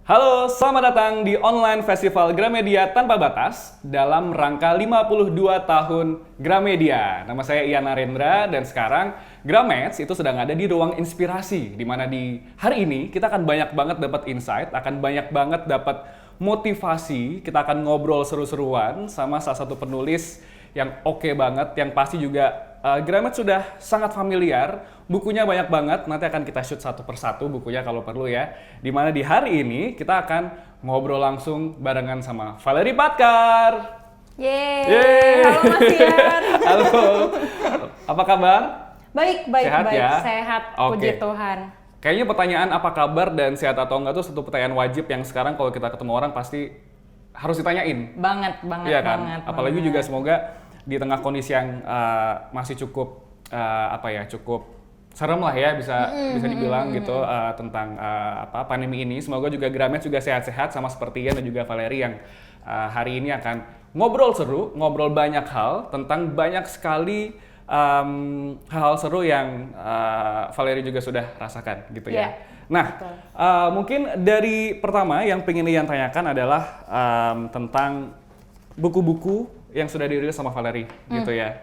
Halo, selamat datang di online festival Gramedia Tanpa Batas dalam rangka 52 tahun Gramedia. Nama saya Ian Narendra dan sekarang Grameds itu sedang ada di ruang inspirasi, di mana di hari ini kita akan banyak banget dapat insight, akan banyak banget dapat motivasi, kita akan ngobrol seru-seruan sama salah satu penulis yang oke banget, yang pasti juga Grameds sudah sangat familiar, bukunya banyak banget, nanti akan kita shoot satu persatu bukunya kalau perlu ya. Dimana di hari ini kita akan ngobrol langsung barengan sama Valerie Patkar. Yeay, halo Mas Ian. Halo, apa kabar? Baik, Sehat ya? sehat, Oke. puji Tuhan. Kayaknya pertanyaan apa kabar dan sehat atau enggak tuh satu pertanyaan wajib yang sekarang kalau kita ketemu orang pasti harus ditanyain. Banget, Iya kan? banget. Apalagi banget. juga semoga di tengah kondisi yang masih cukup cukup serem lah ya bisa dibilang gitu tentang pandemi ini. Semoga juga Grameds juga sehat-sehat sama seperti Ian dan juga Valerie yang hari ini akan ngobrol seru, ngobrol banyak hal tentang banyak sekali hal-hal seru yang Valerie juga sudah rasakan gitu ya. Iya, Nah, mungkin dari pertama yang pengen Ian tanyakan adalah tentang buku-buku yang sudah dirilis sama Valerie gitu ya.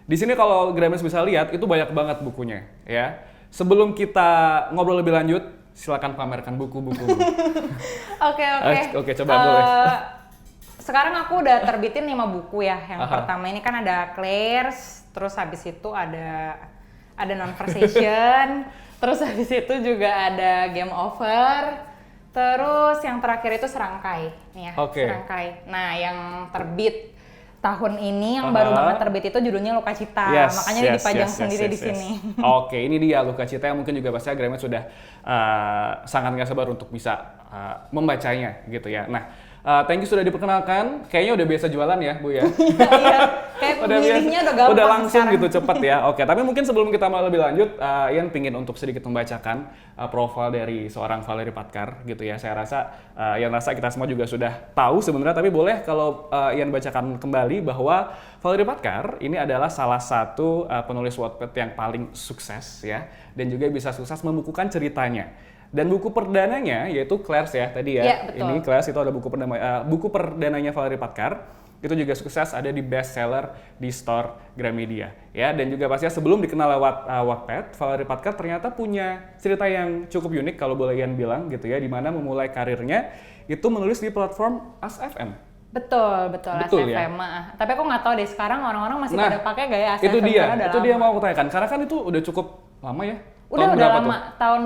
Di sini kalau Grameds bisa lihat itu banyak banget bukunya ya. Sebelum kita ngobrol lebih lanjut, silakan pamerkan buku-buku. Oke. Oke, coba boleh. Sekarang aku udah terbitin 5 buku ya. Yang Aha. pertama ini kan ada Claire's, terus habis itu ada Non-Versation, terus habis itu juga ada Game Over. Terus yang terakhir itu Serangkai, nih ya, Oke. Serangkai. Nah, yang terbit tahun ini yang baru banget terbit itu judulnya Luka Cita, makanya dipajang sendiri di sini. Oke, ini dia Luka Cita yang mungkin juga pasti Grameds sudah sangat nggak sabar untuk bisa membacanya gitu ya. Nah, thank you sudah diperkenalkan. Kayaknya udah biasa jualan ya, Bu ya. Iya, kayak pemilihnya udah gampang udah langsung sekarang. gitu cepet ya. Oke, tapi mungkin sebelum kita lebih lanjut, Ian pingin untuk sedikit membacakan profil dari seorang Valerie Patkar gitu ya. Saya rasa Ian rasa kita semua juga sudah tahu sebenarnya, tapi boleh kalau Ian bacakan kembali bahwa Valerie Patkar ini adalah salah satu penulis Wattpad yang paling sukses ya, dan juga bisa sukses membukukan ceritanya. Dan buku perdananya yaitu Claire's ya tadi ya. Iya, betul. Ini Claire's itu ada buku perdananya Valerie Patkar. Itu juga sukses ada di bestseller di store Gramedia ya. Dan juga pastinya sebelum dikenal lewat Wattpad, Valerie Patkar ternyata punya cerita yang cukup unik kalau boleh Ian bilang gitu ya, di mana memulai karirnya itu menulis di platform AskFM. Betul, Betul ya? AskFM. Tapi aku nggak tahu deh sekarang orang-orang masih pada pakai gak ya AskFM, itu dia, karena udah itu lama. dia mau aku tanyakan. Karena kan itu udah cukup lama ya. Udah berapa lama, tuh? tahun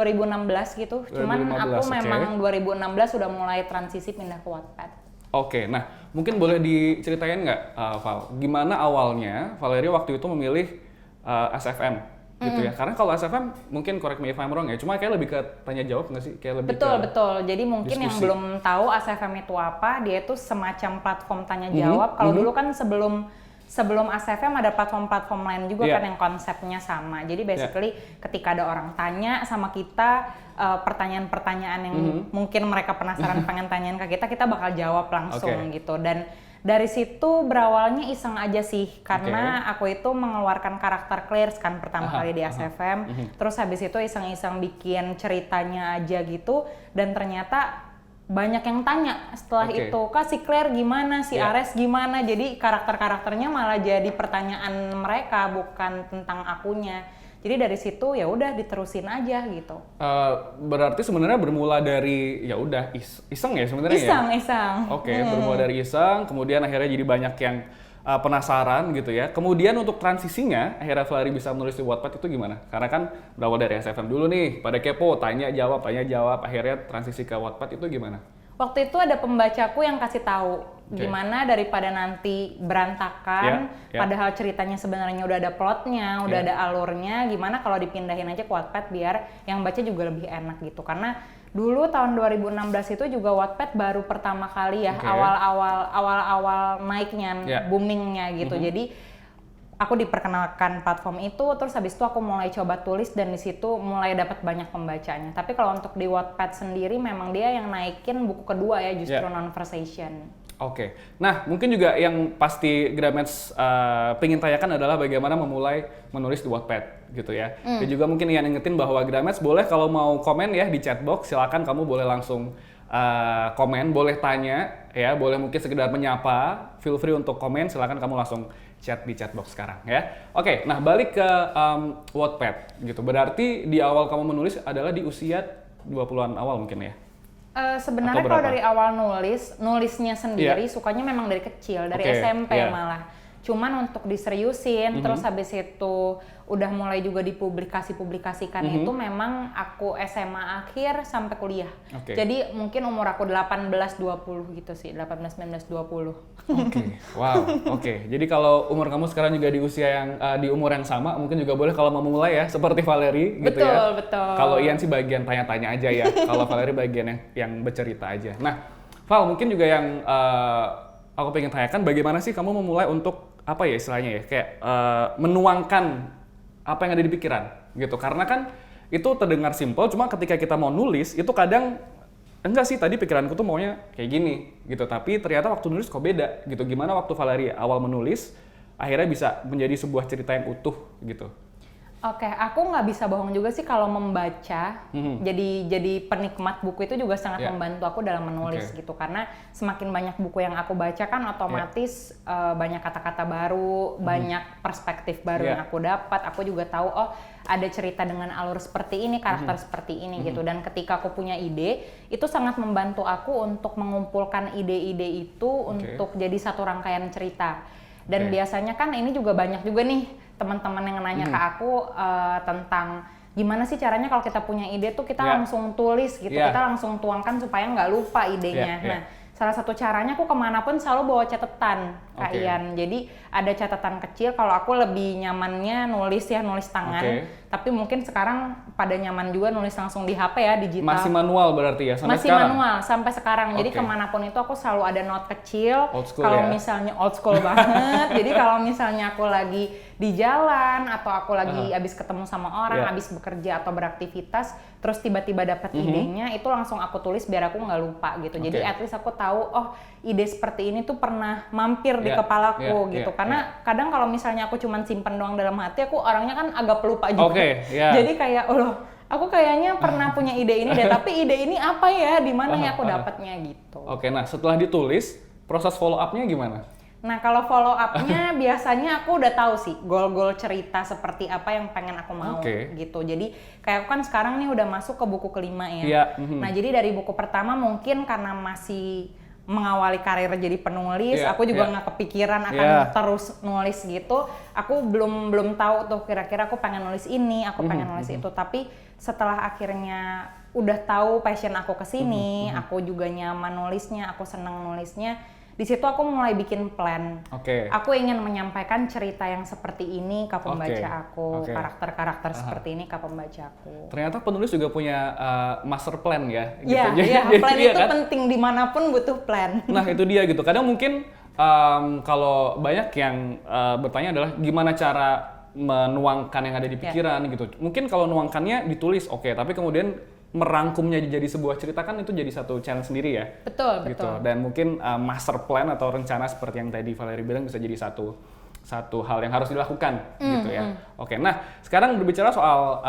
2015-2016 gitu. Cuman 2015, aku oke. memang 2016 udah mulai transisi pindah ke Wattpad. Oke, nah mungkin boleh diceritain nggak, Val, gimana awalnya Valerie waktu itu memilih SFM gitu ya? Karena kalau SFM mungkin correct me if I'm wrong ya, cuma kayak lebih ke tanya jawab nggak sih? Kayak lebih Betul. Jadi mungkin yang diskusi. belum tahu AskFM itu apa, dia itu semacam platform tanya jawab. Kalau dulu kan sebelum AskFM ada platform-platform lain juga Iya. kan yang konsepnya sama. Jadi basically ketika ada orang tanya sama kita pertanyaan-pertanyaan yang mungkin mereka penasaran pengen tanyain ke kita bakal jawab langsung Oke. gitu. Dan dari situ berawalnya iseng aja sih, karena aku itu mengeluarkan karakter Claire's kan pertama kali di AskFM. Terus habis itu iseng-iseng bikin ceritanya aja gitu, dan ternyata banyak yang tanya setelah Oke. itu, Kak si Claire gimana, si Ya. Ares gimana. Jadi karakter-karakternya malah jadi pertanyaan mereka, bukan tentang akunya. Jadi dari situ ya udah diterusin aja gitu. Berarti sebenarnya bermula dari ya udah iseng ya sebenarnya ya? Iseng. Oke, bermula dari iseng, kemudian akhirnya jadi banyak yang penasaran gitu ya. Kemudian untuk transisinya, akhirnya Valerie bisa menulis di Wattpad itu gimana? Karena kan berawal dari SFM dulu nih, pada kepo, tanya jawab, akhirnya transisi ke Wattpad itu gimana? Waktu itu ada pembacaku yang kasih tahu Oke. gimana daripada nanti berantakan, Ya. padahal ceritanya sebenarnya udah ada plotnya, udah Ya. ada alurnya, gimana kalau dipindahin aja ke Wattpad biar yang baca juga lebih enak gitu. Karena dulu tahun 2016 itu juga Wattpad baru pertama kali ya, Oke. awal-awal naiknya, Ya. boomingnya gitu. Jadi aku diperkenalkan platform itu, terus habis itu aku mulai coba tulis dan di situ mulai dapat banyak pembacanya. Tapi kalau untuk di Wattpad sendiri memang dia yang naikin buku kedua ya, justru Yeah. Non-Versation. Oke. Nah, mungkin juga yang pasti Grammets pengen tanyakan adalah bagaimana memulai menulis di Wattpad gitu ya. Dan juga mungkin Ian ingetin bahwa Grammets boleh kalau mau komen ya di chatbox, silakan kamu boleh langsung komen, boleh tanya ya, boleh mungkin sekedar menyapa, feel free untuk komen, silakan kamu langsung chat di chatbox sekarang ya. Oke, nah balik ke Wattpad gitu. Berarti di awal kamu menulis adalah di usia 20-an awal mungkin ya? Sebenarnya kalau dari awal nulisnya sendiri sukanya memang dari kecil, dari SMP malah. Cuman untuk diseriusin, terus habis itu udah mulai juga dipublikasikan itu memang aku SMA akhir sampai kuliah. Jadi mungkin umur aku 18-20 gitu sih, 18-19-20. Wow, Jadi kalau umur kamu sekarang juga di usia yang di umur yang sama, mungkin juga boleh kalau mau mulai ya, seperti Valerie gitu ya. Betul. Kalau Ian sih bagian tanya-tanya aja ya, kalau Valerie bagian yang bercerita aja. Nah, Val mungkin juga yang aku pengen tanyakan, bagaimana sih kamu memulai untuk apa ya istilahnya ya, kayak menuangkan apa yang ada di pikiran gitu, karena kan itu terdengar simpel, cuma ketika kita mau nulis itu kadang enggak sih, tadi pikiranku tuh maunya kayak gini gitu, tapi ternyata waktu nulis kok beda gitu. Gimana waktu Valerie awal menulis akhirnya bisa menjadi sebuah cerita yang utuh gitu? Aku nggak bisa bohong juga sih kalau membaca. Jadi penikmat buku itu juga sangat membantu aku dalam menulis gitu. Karena semakin banyak buku yang aku baca kan otomatis banyak kata-kata baru, banyak perspektif baru yang aku dapat. Aku juga tahu ada cerita dengan alur seperti ini, karakter seperti ini gitu. Dan ketika aku punya ide, itu sangat membantu aku untuk mengumpulkan ide-ide itu untuk jadi satu rangkaian cerita. Dan biasanya kan ini juga banyak juga nih teman-teman yang nanya ke aku tentang gimana sih caranya kalau kita punya ide tuh kita langsung tulis gitu, kita langsung tuangkan supaya nggak lupa idenya. Nah, salah satu caranya aku kemanapun selalu bawa catatan, Kak Ian. Jadi ada catatan kecil, kalau aku lebih nyamannya nulis tangan. Tapi mungkin sekarang pada nyaman juga nulis langsung di HP ya, digital. Masih manual berarti ya sampai sekarang? Masih manual sampai sekarang. Jadi kemanapun itu aku selalu ada note kecil. Kalau misalnya old school banget. Jadi kalau misalnya aku lagi di jalan atau aku lagi habis ketemu sama orang, habis bekerja atau beraktivitas, terus tiba-tiba dapat idenya, itu langsung aku tulis biar aku nggak lupa gitu. Jadi at least aku tahu, ide seperti ini tuh pernah mampir di kepalaku gitu. Karena kadang kalau misalnya aku cuman simpen doang dalam hati, aku orangnya kan agak pelupa juga. Jadi kayak, aku kayaknya pernah punya ide ini deh, tapi ide ini apa ya, di mana ya aku dapatnya gitu. Nah setelah ditulis, proses follow up-nya gimana? Nah kalau follow up-nya biasanya aku udah tahu sih goal-goal cerita seperti apa yang pengen aku mau gitu. Jadi kayak aku kan sekarang nih udah masuk ke buku kelima ya. Nah jadi dari buku pertama mungkin karena masih mengawali karir jadi penulis, aku juga nggak kepikiran akan terus nulis gitu. Aku belum tahu tuh kira-kira aku pengen nulis ini, aku pengen nulis itu. Tapi setelah akhirnya udah tahu passion aku kesini, aku juga nyaman nulisnya, aku senang nulisnya. Di situ aku mulai bikin plan. Aku ingin menyampaikan cerita yang seperti ini ke pembaca aku, karakter-karakter seperti ini ke pembaca aku. Ternyata penulis juga punya master plan ya. Iya, gitu. Plan itu kan penting, dimanapun butuh plan. Nah itu dia gitu. Kadang mungkin kalau banyak yang bertanya adalah gimana cara menuangkan yang ada di pikiran gitu. Mungkin kalau nuangkannya ditulis tapi kemudian merangkumnya jadi sebuah cerita kan itu jadi satu challenge sendiri ya. Betul. Dan mungkin master plan atau rencana seperti yang tadi Valerie bilang bisa jadi satu hal yang harus dilakukan gitu ya. Nah sekarang berbicara soal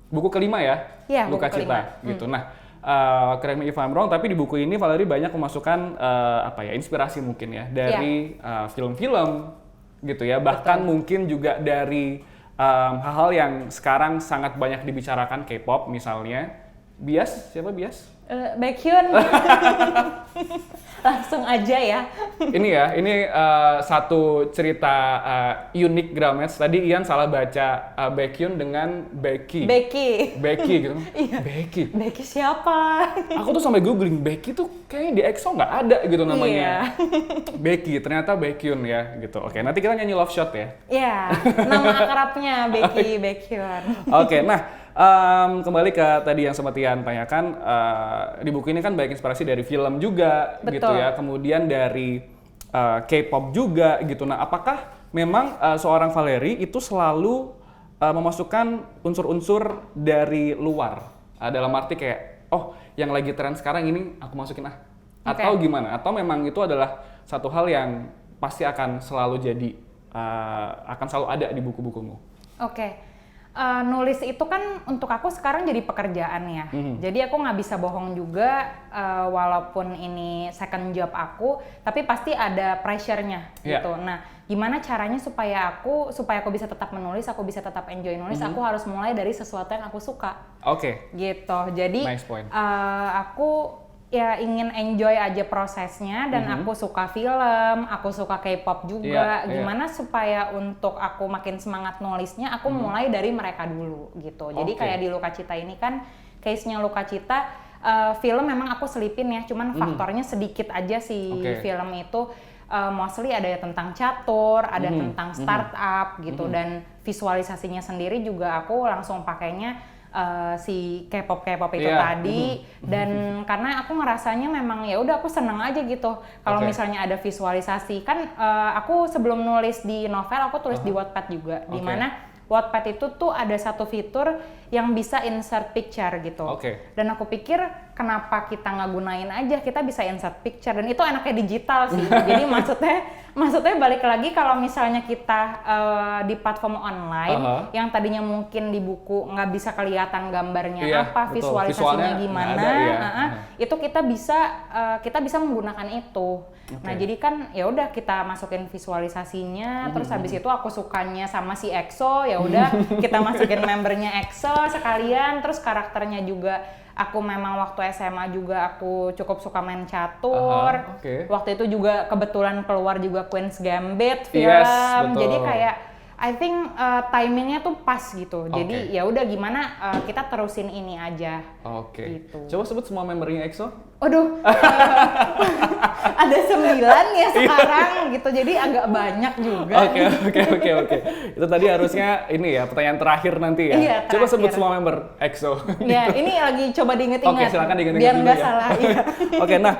buku kelima ya, Luka Cita gitu. Nah correct me if I'm wrong, tapi di buku ini Valerie banyak memasukkan inspirasi mungkin ya dari film-film gitu ya, bahkan mungkin juga dari hal-hal yang sekarang sangat banyak dibicarakan, K-pop misalnya. Siapa Bias? Baekhyun. Langsung aja ya. Ini satu cerita unik Grammets. Tadi Ian salah baca Baekhyun dengan Becky gitu. Becky siapa? Aku tuh sampai googling, Becky tuh kayaknya di EXO nggak ada gitu namanya. Becky, ternyata Baekhyun ya gitu. Nanti kita nyanyi Love Shot ya. Iya, nama akrabnya Baekhyun. Nah kembali ke tadi yang sempat Ian tanyakan, di buku ini kan banyak inspirasi dari film juga. Betul. Gitu ya, kemudian dari K-pop juga gitu. Nah apakah memang seorang Valerie itu selalu memasukkan unsur-unsur dari luar, dalam arti kayak yang lagi tren sekarang ini aku masukin Atau gimana? Atau memang itu adalah satu hal yang pasti akan selalu jadi, akan selalu ada di buku-bukumu? Nulis itu kan untuk aku sekarang jadi pekerjaan ya. Jadi aku nggak bisa bohong juga, walaupun ini second job aku, tapi pasti ada pressure-nya gitu. Nah, gimana caranya supaya aku bisa tetap menulis, aku bisa tetap enjoy nulis, aku harus mulai dari sesuatu yang aku suka. Gitu. Jadi nice point. Aku ya ingin enjoy aja prosesnya dan aku suka film, aku suka K-pop juga. Gimana supaya untuk aku makin semangat nulisnya, aku mulai dari mereka dulu gitu. Jadi kayak di Luka Cita ini kan case-nya Luka Cita, film memang aku selipin ya, cuman faktornya sedikit aja sih film itu. Mostly ada tentang catur, ada tentang startup gitu, dan visualisasinya sendiri juga aku langsung pakainya si K-pop itu tadi. Dan karena aku ngerasanya memang ya udah aku seneng aja gitu kalau misalnya ada visualisasi kan. Aku sebelum nulis di novel aku tulis di Wattpad juga, di mana Wattpad itu tuh ada satu fitur yang bisa insert picture gitu. Dan aku pikir kenapa kita nggak gunain aja, kita bisa insert picture, dan itu enaknya digital sih. Jadi maksudnya balik lagi kalau misalnya kita di platform online yang tadinya mungkin di buku nggak bisa kelihatan gambarnya apa, visualisasinya gimana, itu kita bisa menggunakan itu. Nah jadi kan ya udah kita masukin visualisasinya, terus habis itu aku sukanya sama si EXO, ya udah kita masukin membernya EXO sekalian, terus karakternya juga. Aku memang waktu SMA juga aku cukup suka main catur. Waktu itu juga kebetulan keluar juga Queen's Gambit film. Jadi kayak I think timingnya tuh pas gitu. Jadi ya udah gimana kita terusin ini aja. Gitu. Coba sebut semua membernya EXO. Aduh, ada 9 ya sekarang gitu, jadi agak banyak juga. Oke. Itu tadi harusnya ini ya, pertanyaan terakhir nanti ya. Iya, coba sebut semua member EXO. Ya, ini lagi coba diinget-inget. Silakan diinget-inget biar nggak ya. salah. Iya. Nah,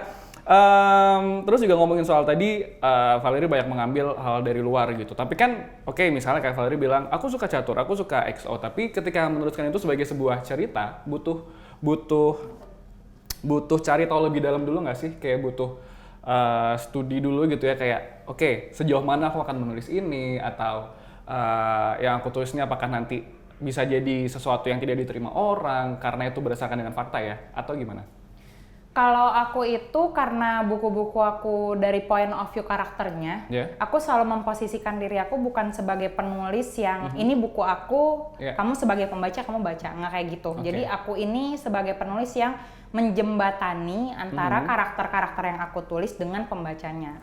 terus juga ngomongin soal tadi, Valerie banyak mengambil hal dari luar gitu. Tapi kan, misalnya kayak Valerie bilang, aku suka catur, aku suka EXO. Tapi ketika meneruskan itu sebagai sebuah cerita, butuh cari tahu lebih dalam dulu nggak sih? Kayak butuh studi dulu gitu ya, kayak sejauh mana aku akan menulis ini, atau yang aku tulisnya apakah nanti bisa jadi sesuatu yang tidak diterima orang karena itu berdasarkan dengan fakta ya, atau gimana? Kalau aku itu karena buku-buku aku dari point of view karakternya, aku selalu memposisikan diri aku bukan sebagai penulis yang ini buku aku, kamu sebagai pembaca kamu baca, nggak kayak gitu. Jadi aku ini sebagai penulis yang menjembatani antara karakter-karakter yang aku tulis dengan pembacanya.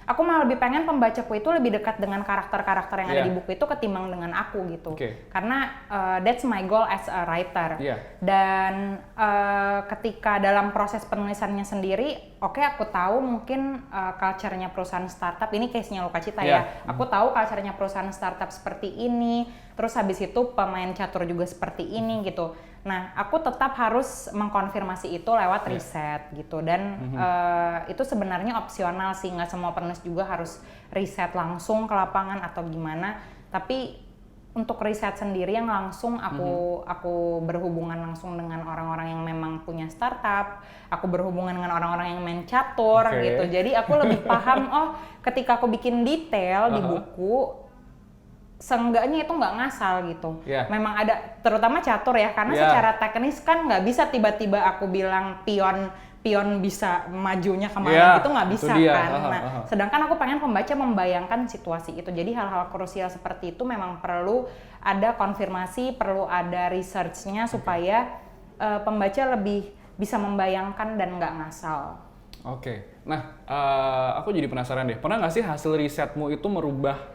Aku malah lebih pengen pembacaku itu lebih dekat dengan karakter-karakter yang ada di buku itu ketimbang dengan aku gitu. Karena that's my goal as a writer. Dan ketika dalam proses penulisannya sendiri, aku tahu mungkin culture-nya perusahaan startup, ini case-nya Luka Cita ya. Aku tahu culture-nya perusahaan startup seperti ini, terus habis itu pemain catur juga seperti ini gitu. Nah, aku tetap harus mengkonfirmasi itu lewat riset gitu, dan itu sebenarnya opsional sih, nggak semua penulis juga harus riset langsung ke lapangan atau gimana. Tapi untuk riset sendiri yang langsung aku berhubungan langsung dengan orang-orang yang memang punya startup, aku berhubungan dengan orang-orang yang main catur gitu. Jadi aku lebih paham, ketika aku bikin detail di buku, seenggaknya itu nggak ngasal gitu. Memang ada, terutama catur ya, karena secara teknis kan nggak bisa tiba-tiba aku bilang pion bisa majunya kemana gitu, nggak bisa kan. Sedangkan aku pengen pembaca membayangkan situasi itu. Jadi hal-hal krusial seperti itu memang perlu ada konfirmasi, perlu ada research-nya supaya pembaca lebih bisa membayangkan dan nggak ngasal. Nah, aku jadi penasaran deh. Pernah nggak sih hasil risetmu itu merubah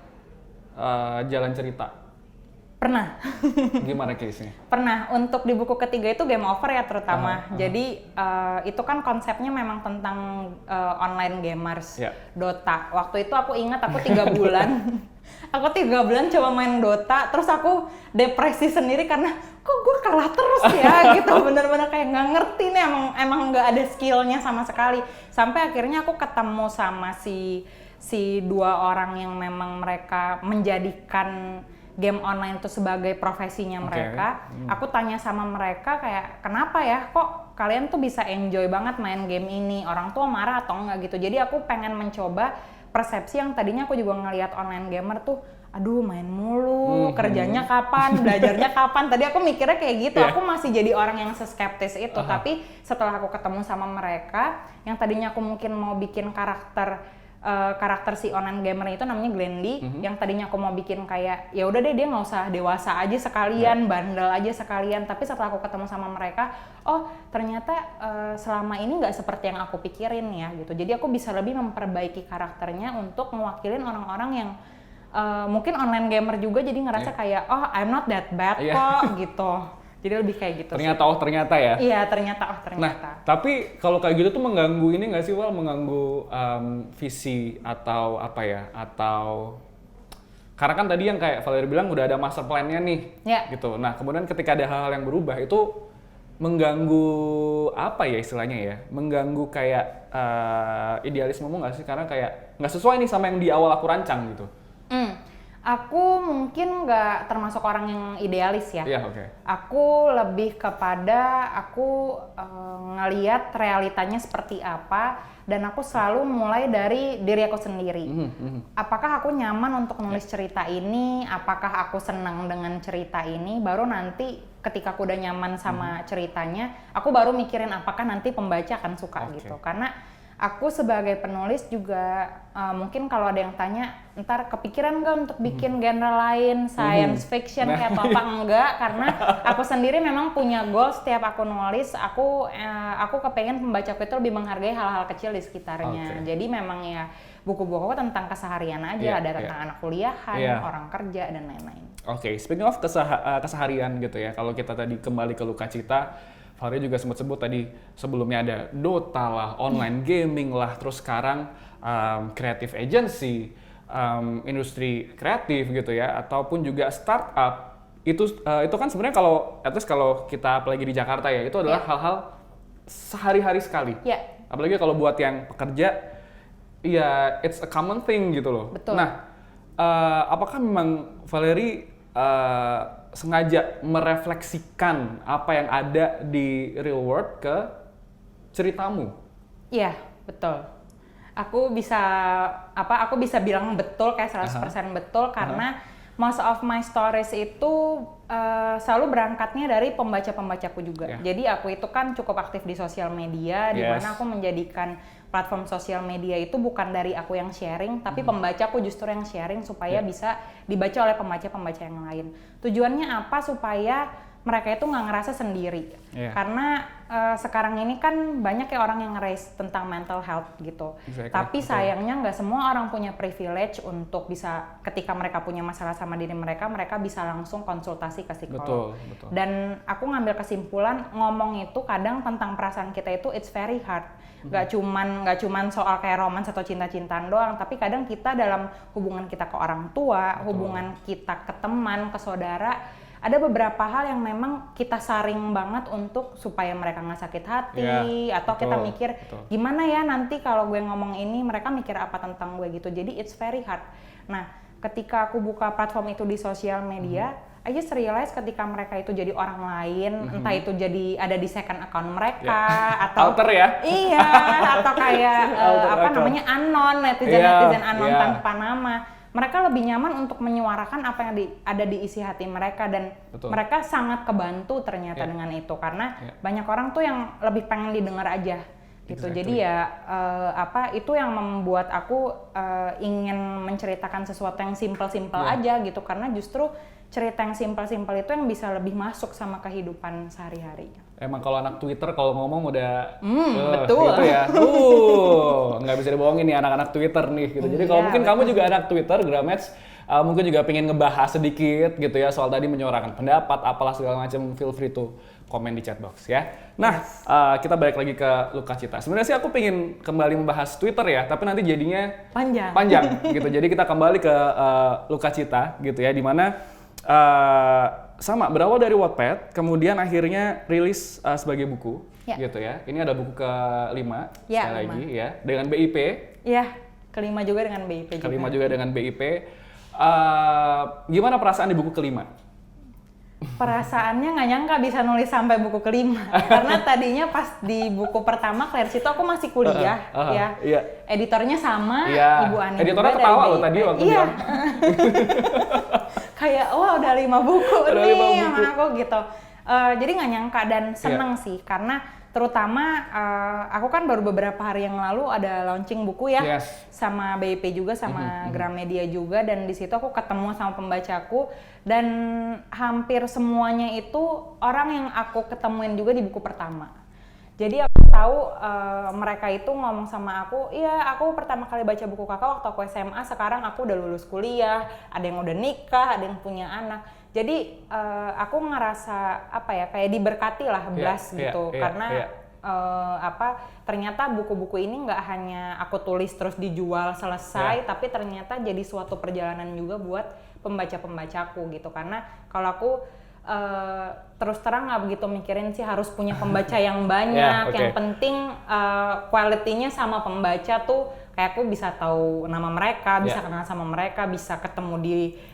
jalan cerita? Pernah. Gimana case-nya? Pernah. Untuk di buku ketiga itu game over ya terutama. Jadi itu kan konsepnya memang tentang online gamers, Dota. Waktu itu aku ingat aku 3 bulan. Aku 3 bulan coba main Dota, terus aku depresi sendiri karena kok gue kalah terus ya gitu. Bener-bener kayak nggak ngerti nih, emang nggak ada skillnya sama sekali. Sampai akhirnya aku ketemu sama si 2 orang yang memang mereka menjadikan game online itu sebagai profesinya mereka. Aku tanya sama mereka kayak, kenapa ya kok kalian tuh bisa enjoy banget main game ini, orang tua marah atau enggak gitu. Jadi aku pengen mencoba persepsi yang tadinya aku juga ngelihat online gamer tuh, aduh main mulu, kerjanya kapan, belajarnya kapan. Tadi aku mikirnya kayak gitu, aku masih jadi orang yang seskeptis itu. Tapi setelah aku ketemu sama mereka, yang tadinya aku mungkin mau bikin karakter si online gamer itu namanya Glendy, yang tadinya aku mau bikin kayak ya udah deh dia nggak usah dewasa aja sekalian, bandel aja sekalian. Tapi setelah aku ketemu sama mereka, oh ternyata selama ini nggak seperti yang aku pikirin ya gitu. Jadi aku bisa lebih memperbaiki karakternya untuk mewakilin orang-orang yang mungkin online gamer juga, jadi ngerasa kayak oh I'm not that bad kok gitu. Jadi lebih kayak gitu. Ternyata ya. Iya, ternyata. Nah, tapi kalau kayak gitu tuh mengganggu ini nggak sih, Wal? Mengganggu visi atau apa ya? Atau karena kan tadi yang kayak Valerie bilang udah ada master plan-nya nih, gitu. Nah, kemudian ketika ada hal-hal yang berubah itu mengganggu apa ya istilahnya ya? Mengganggu kayak idealismemu nggak sih? Karena kayak nggak sesuai nih sama yang di awal aku rancang gitu. Aku mungkin nggak termasuk orang yang idealis ya. Iya, oke. Aku lebih kepada aku ngelihat realitanya seperti apa, dan aku selalu mulai dari diri aku sendiri. Apakah aku nyaman untuk nulis cerita ini? Apakah aku senang dengan cerita ini? Baru nanti ketika aku udah nyaman sama ceritanya, aku baru mikirin apakah nanti pembaca akan suka gitu. Karena aku sebagai penulis juga mungkin kalau ada yang tanya, ntar kepikiran nggak untuk bikin genre lain, science fiction kayak apa enggak? Karena aku sendiri memang punya goal setiap aku nulis, aku kepengen pembacaku itu lebih menghargai hal-hal kecil di sekitarnya. Jadi memang ya buku-buku tentang keseharian aja, ada tentang anak kuliahan, orang kerja dan lain-lain. Speaking of keseharian gitu ya, kalau kita tadi kembali ke Lukacita, Valerie juga sempat sebut tadi sebelumnya ada Dota lah, online gaming lah, terus sekarang creative agency, industri kreatif gitu ya, ataupun juga startup. Itu kan sebenarnya kalau at least kalau kita apalagi di Jakarta ya, itu adalah hal-hal sehari-hari sekali. Apalagi kalau buat yang pekerja, ya it's a common thing gitu loh. Betul. Nah, apakah memang Valerie sengaja merefleksikan apa yang ada di real world ke ceritamu? Iya, betul. Aku bisa bilang betul, kayak 100% betul, karena most of my stories itu selalu berangkatnya dari pembaca-pembacaku juga. Jadi aku itu kan cukup aktif di sosial media, di mana aku menjadikan platform sosial media itu bukan dari aku yang sharing, tapi pembacaku justru yang sharing supaya bisa dibaca oleh pembaca-pembaca yang lain. Tujuannya apa? Supaya mereka itu nggak ngerasa sendiri. Karena sekarang ini kan banyak ya orang yang nge-raise tentang mental health gitu. Tapi sayangnya nggak semua orang punya privilege untuk bisa, ketika mereka punya masalah sama diri mereka, mereka bisa langsung konsultasi ke psikolog. Betul. Dan aku ngambil kesimpulan, ngomong itu kadang tentang perasaan kita itu it's very hard. Nggak cuman soal kayak romans atau cinta-cintaan doang, tapi kadang kita dalam hubungan kita ke orang tua, hubungan kita ke teman, ke saudara, ada beberapa hal yang memang kita saring banget untuk supaya mereka nggak sakit hati, atau kita mikir gimana ya nanti kalau gue ngomong ini mereka mikir apa tentang gue gitu. Jadi it's very hard. Nah, ketika aku buka platform itu di sosial media, I just realize ketika mereka itu jadi orang lain, entah itu jadi ada di second account mereka atau alter ya? Iya, atau kayak namanya anon, netizen anon tanpa nama. Mereka lebih nyaman untuk menyuarakan apa yang ada di isi hati mereka, dan mereka sangat kebantu ternyata dengan itu, karena banyak orang tuh yang lebih pengen didengar aja gitu. Jadi ya itu yang membuat aku ingin menceritakan sesuatu yang simple-simple aja gitu, karena justru cerita yang simpel-simpel itu yang bisa lebih masuk sama kehidupan sehari-hari. Emang kalau anak Twitter kalau ngomong udah betul gitu ya. Nggak bisa dibohongin nih anak-anak Twitter nih gitu. Jadi kalau mungkin kamu juga anak Twitter, Gramets, mungkin juga pengen ngebahas sedikit gitu ya soal tadi menyuarakan pendapat, apalah segala macam, feel free to komen di chat box ya. Nah, kita balik lagi ke Lukacita. Sebenarnya sih aku pengen kembali membahas Twitter ya, tapi nanti jadinya panjang gitu. Jadi kita kembali ke Lukacita gitu ya, di mana sama berawal dari Wattpad, kemudian akhirnya rilis sebagai buku gitu ya. Ini ada buku ke-5 sekali lagi ya, dengan BIP. Iya, ke-5 juga dengan BIP Ke-5 juga dengan BIP. Gimana perasaan di buku ke-5? Perasaannya nggak nyangka bisa nulis sampai buku kelima. Karena tadinya pas di buku pertama Claire's itu aku masih kuliah ya. Iya. Editornya sama, Iya. Ibu Ani Editornya juga ketawa dari loh tadi BIP. waktu Iya. bilang. Kayak wah udah 5 buku Udah nih 5 buku. sama aku gitu. Jadi nggak nyangka dan seneng sih karena terutama aku kan baru beberapa hari yang lalu ada launching buku ya. Yes. Sama BIP juga sama Gramedia juga dan di situ aku ketemu sama pembacaku dan hampir semuanya itu orang yang aku ketemuin juga di buku pertama. Jadi aku tahu mereka itu ngomong sama aku, iya aku pertama kali baca buku kakak waktu aku SMA, sekarang aku udah lulus kuliah, ada yang udah nikah, ada yang punya anak. Jadi aku ngerasa apa ya kayak diberkati lah blast gitu karena ternyata buku-buku ini nggak hanya aku tulis terus dijual selesai, tapi ternyata jadi suatu perjalanan juga buat pembaca-pembacaku gitu. Karena kalau aku terus terang nggak begitu mikirin sih harus punya pembaca yang banyak, yang penting kualitinya sama pembaca tuh kayak aku bisa tahu nama mereka, bisa kenal sama mereka, bisa ketemu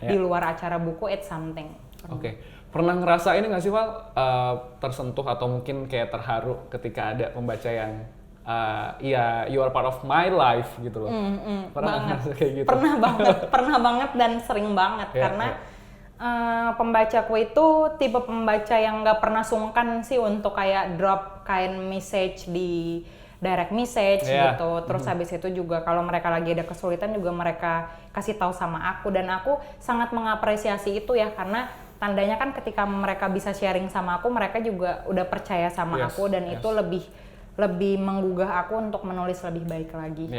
di luar acara buku, it's something. Oke. Pernah ngerasa ini nggak sih Val, tersentuh atau mungkin kayak terharu ketika ada pembaca yang iya you are part of my life gitu loh. Pernah ngerasa kayak gitu? Pernah banget dan sering banget karena pembacaku itu tipe pembaca yang nggak pernah sungkan sih untuk kayak drop kain message di direct message gitu. Terus habis itu juga kalau mereka lagi ada kesulitan juga mereka kasih tahu sama aku dan aku sangat mengapresiasi itu ya karena tandanya kan ketika mereka bisa sharing sama aku mereka juga udah percaya sama aku dan itu lebih menggugah aku untuk menulis lebih baik lagi.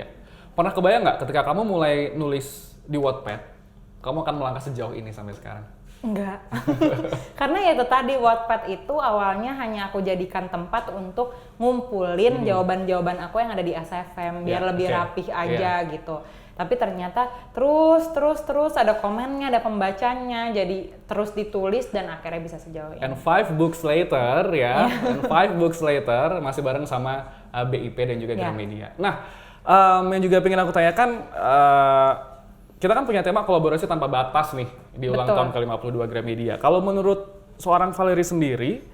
Pernah kebayang nggak ketika kamu mulai nulis di Wattpad, kamu akan melangkah sejauh ini sampai sekarang? Enggak, karena ya itu tadi Wattpad itu awalnya hanya aku jadikan tempat untuk ngumpulin jawaban-jawaban aku yang ada di ASFM biar lebih rapih aja gitu. Tapi ternyata terus ada komennya, ada pembacanya, jadi terus ditulis dan akhirnya bisa sejauh ini. And 5 books later ya, and 5 books later masih bareng sama BIP dan juga Gramedia. Nah, yang juga pengen aku tanyakan. Kita kan punya tema kolaborasi tanpa batas nih di ulang tahun ke-52 Gramedia. Kalau menurut seorang Valerie sendiri,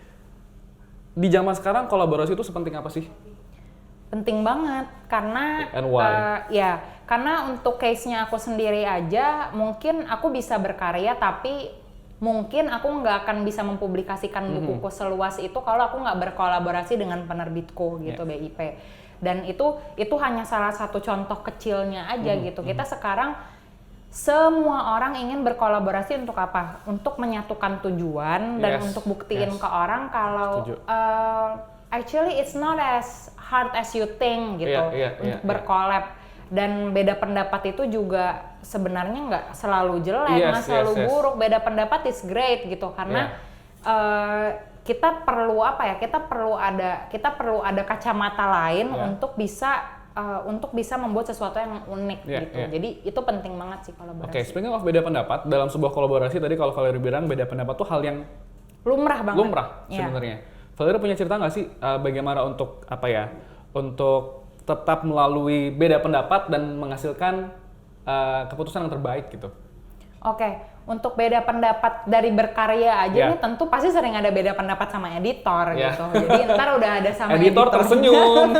di zaman sekarang kolaborasi itu sepenting apa sih? Penting banget karena And why? Karena untuk case-nya aku sendiri aja mungkin aku bisa berkarya tapi mungkin aku nggak akan bisa mempublikasikan bukuku seluas itu kalau aku nggak berkolaborasi dengan penerbitku gitu BIP. Dan itu hanya salah satu contoh kecilnya aja gitu. Kita sekarang semua orang ingin berkolaborasi untuk apa? Untuk menyatukan tujuan dan untuk buktiin ke orang kalau actually it's not as hard as you think gitu untuk berkolab. Dan beda pendapat itu juga sebenarnya nggak selalu jelek, nggak selalu buruk. Beda pendapat is great gitu karena kita perlu apa ya? Kita perlu ada kacamata lain untuk bisa membuat sesuatu yang unik gitu. Jadi itu penting banget sih kolaborasi. Speaking of beda pendapat, dalam sebuah kolaborasi tadi kalau Valerie bilang beda pendapat tuh hal yang lumrah banget. Lumrah sebenarnya. Valerie punya cerita nggak sih bagaimana untuk untuk tetap melalui beda pendapat dan menghasilkan keputusan yang terbaik gitu? Untuk beda pendapat dari berkarya aja nih tentu pasti sering ada beda pendapat sama editor gitu. Jadi ntar udah ada sama editor tersenyum,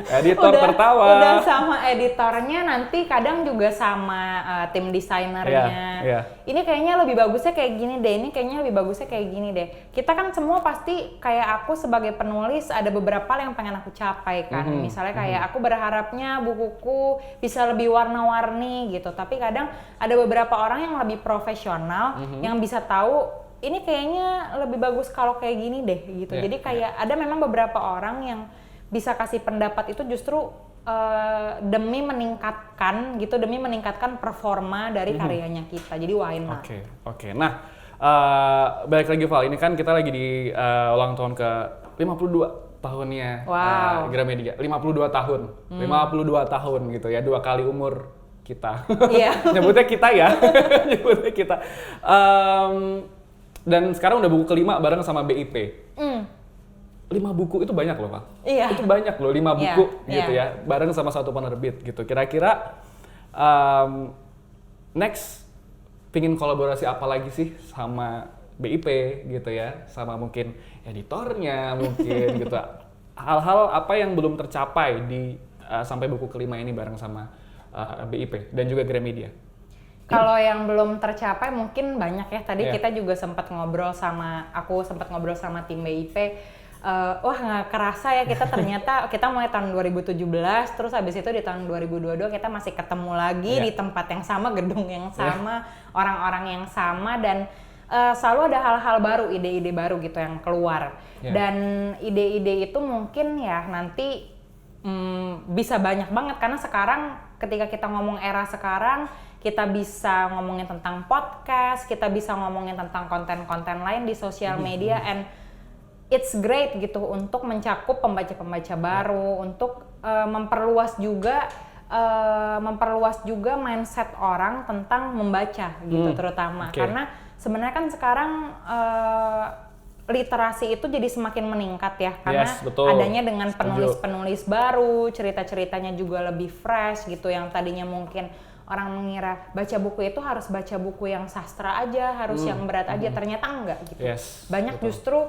editor tertawa. Udah sama editornya, nanti kadang juga sama tim desainernya. Ini kayaknya lebih bagusnya kayak gini deh, ini kayaknya lebih bagusnya kayak gini deh. Kita kan semua pasti kayak aku sebagai penulis ada beberapa hal yang pengen aku capai kan. Misalnya kayak aku berharapnya bukuku bisa lebih warna-warni gitu. Tapi kadang ada beberapa orang yang lebih profesional yang bisa tahu ini kayaknya lebih bagus kalau kayak gini deh gitu. Jadi kayak ada memang beberapa orang yang bisa kasih pendapat itu justru demi meningkatkan performa dari karyanya kita. Jadi why not? Oke. Nah, balik lagi Val, ini kan kita lagi di ulang tahun ke 52 tahunnya Gramedia. 52 tahun. 52 tahun gitu ya, 2 kali umur kita. Nyebutnya kita ya. Nyebutnya kita. Dan sekarang udah buku kelima bareng sama BIP. 5 buku itu banyak loh, Pak. Itu banyak loh, 5 buku gitu ya, bareng sama satu penerbit gitu. Kira-kira next pingin kolaborasi apa lagi sih sama BIP gitu ya, sama mungkin editornya mungkin gitu. Hal-hal apa yang belum tercapai di sampai buku kelima ini bareng sama BIP dan juga Gramedia? Kalau yang belum tercapai mungkin banyak ya. Tadi Yeah. kita juga sempat ngobrol sama tim BIP. Wah nggak kerasa ya kita ternyata kita mulai tahun 2017, terus habis itu di tahun 2022 kita masih ketemu lagi Yeah. di tempat yang sama, gedung yang sama, orang-orang yang sama, dan selalu ada hal-hal baru, ide-ide baru gitu yang keluar. Yeah. Dan ide-ide itu mungkin ya nanti bisa banyak banget, karena sekarang ketika kita ngomong era sekarang, kita bisa ngomongin tentang podcast, kita bisa ngomongin tentang konten-konten lain di sosial media, and it's great gitu untuk mencakup pembaca-pembaca baru, untuk memperluas juga mindset orang tentang membaca gitu terutama. Okay. Karena sebenarnya kan sekarang literasi itu jadi semakin meningkat ya, karena Yes, betul. adanya dengan Setuju. penulis-penulis baru, cerita-ceritanya juga lebih fresh gitu, yang tadinya mungkin orang mengira baca buku itu harus baca buku yang sastra aja, harus yang berat aja, ternyata enggak gitu. Yes, Banyak betul. justru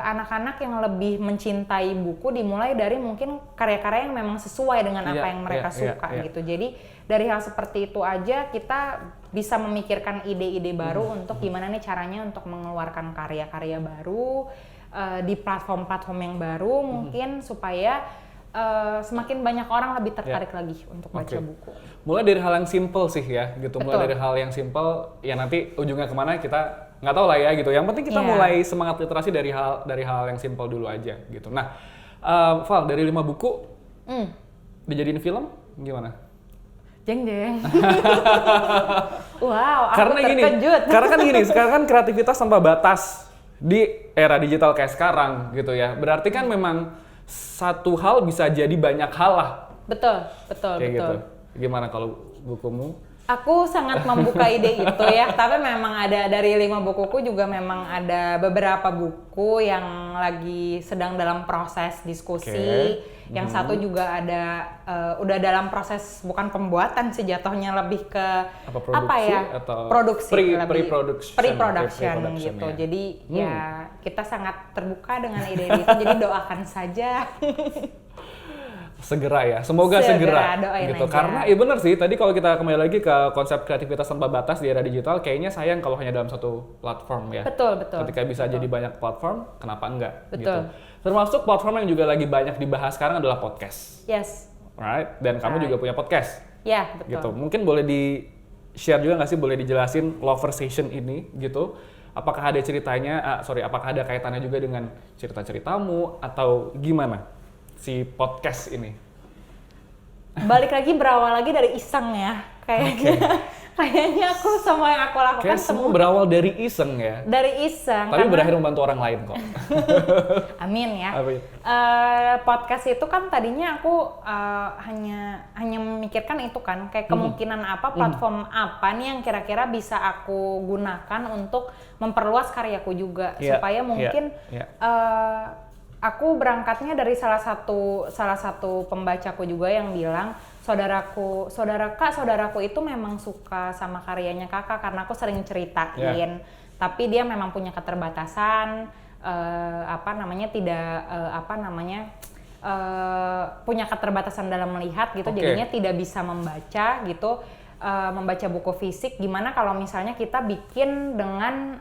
anak-anak yang lebih mencintai buku dimulai dari mungkin karya-karya yang memang sesuai dengan apa yang mereka suka gitu. Jadi dari hal seperti itu aja kita bisa memikirkan ide-ide baru untuk gimana nih caranya untuk mengeluarkan karya-karya baru di platform-platform yang baru mungkin supaya semakin banyak orang lebih tertarik lagi untuk baca buku. Mulai dari hal yang simple sih ya, gitu. Betul. Mulai dari hal yang simple, ya nanti ujungnya kemana kita nggak tahu lah ya, gitu. Yang penting kita Iya. mulai semangat literasi dari hal yang simple dulu aja, gitu. Nah, Val, dari 5 buku dijadiin film gimana? Jeng jeng. Wow, aku Karena terkejut. karena kan gini, sekarang kan kreativitas tanpa batas di era digital kayak sekarang, gitu ya. Berarti kan memang satu hal bisa jadi banyak hal lah, Betul. kayak gitu. Gimana kalau bukumu? Aku sangat membuka ide itu ya, tapi memang ada dari 5 bukuku juga memang ada beberapa buku yang lagi sedang dalam proses diskusi. Yang satu juga ada udah dalam proses bukan pembuatan sih, jatuhnya lebih ke Apa, ya? atau Produksi, pre-production gitu. ya. Jadi ya kita sangat terbuka dengan ide-ide itu. Jadi doakan saja. Segera ya, semoga segera doain gitu. aja. Karena ya benar sih, tadi kalau kita kembali lagi ke konsep kreativitas tanpa batas di era digital, kayaknya sayang kalau hanya dalam satu platform ya. Betul. Ketika bisa jadi banyak platform, kenapa enggak? Gitu. Betul. Termasuk platform yang juga lagi banyak dibahas sekarang adalah podcast, Yes. right? Dan kamu juga punya podcast, Ya, betul. gitu. Mungkin boleh di-share juga nggak sih, boleh dijelasin Loversation ini, gitu. Apakah ada ceritanya, apakah ada kaitannya juga dengan cerita-ceritamu atau gimana si podcast ini? Balik lagi berawal lagi dari iseng ya, kayaknya aku semua yang aku lakukan Kayak semua berawal dari iseng ya. dari iseng. Tapi karena- berakhir membantu orang lain kok. Amin ya. Amin. Podcast itu kan tadinya aku hanya memikirkan itu kan, kayak kemungkinan apa, platform apa nih yang kira-kira bisa aku gunakan untuk memperluas karyaku juga, Iya, supaya mungkin iya. aku berangkatnya dari salah satu pembacaku juga yang bilang, saudaraku itu memang suka sama karyanya kakak karena aku sering ceritain, tapi dia memang punya keterbatasan, punya keterbatasan dalam melihat gitu, jadinya tidak bisa membaca gitu, membaca buku fisik. Gimana kalau misalnya kita bikin dengan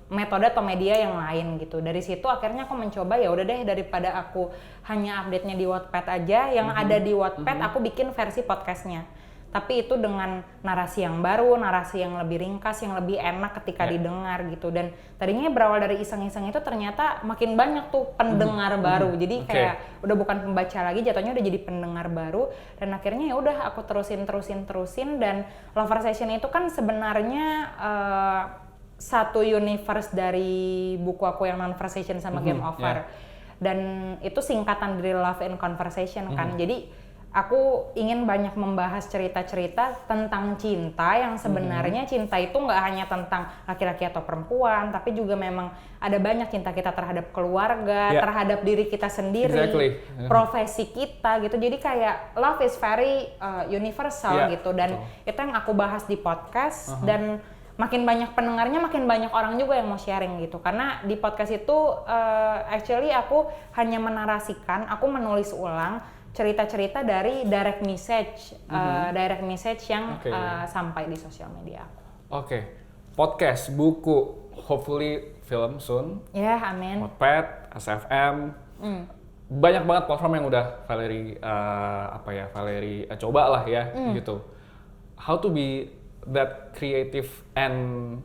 metode atau media yang lain gitu. Dari situ akhirnya aku mencoba, ya udah deh, daripada aku hanya update-nya di Wattpad aja, yang ada di Wattpad aku bikin versi podcastnya. Tapi itu dengan narasi yang baru, narasi yang lebih ringkas, yang lebih enak ketika didengar gitu. Dan tadinya berawal dari iseng-iseng itu ternyata makin banyak tuh pendengar baru. Jadi kayak udah bukan pembaca lagi, jatuhnya udah jadi pendengar baru. Dan akhirnya ya udah aku terusin. Dan Loversation itu kan sebenarnya satu universe dari buku aku yang Non-Versation sama Game Over. Dan itu singkatan dari Love and Conversation kan. Jadi aku ingin banyak membahas cerita-cerita tentang cinta yang sebenarnya cinta itu nggak hanya tentang laki-laki atau perempuan, tapi juga memang ada banyak cinta kita terhadap keluarga, terhadap diri kita sendiri, profesi kita gitu. Jadi kayak love is very universal gitu. Dan itu yang aku bahas di podcast. Dan makin banyak pendengarnya, makin banyak orang juga yang mau sharing gitu. Karena di podcast itu actually aku hanya menarasikan, aku menulis ulang cerita-cerita dari direct message yang sampai di sosial media aku. Oke. Podcast, buku, hopefully film soon. Ya, amin. Wattpad, SFM. Banyak banget platform yang udah Valerie coba lah ya gitu. How to be that creative and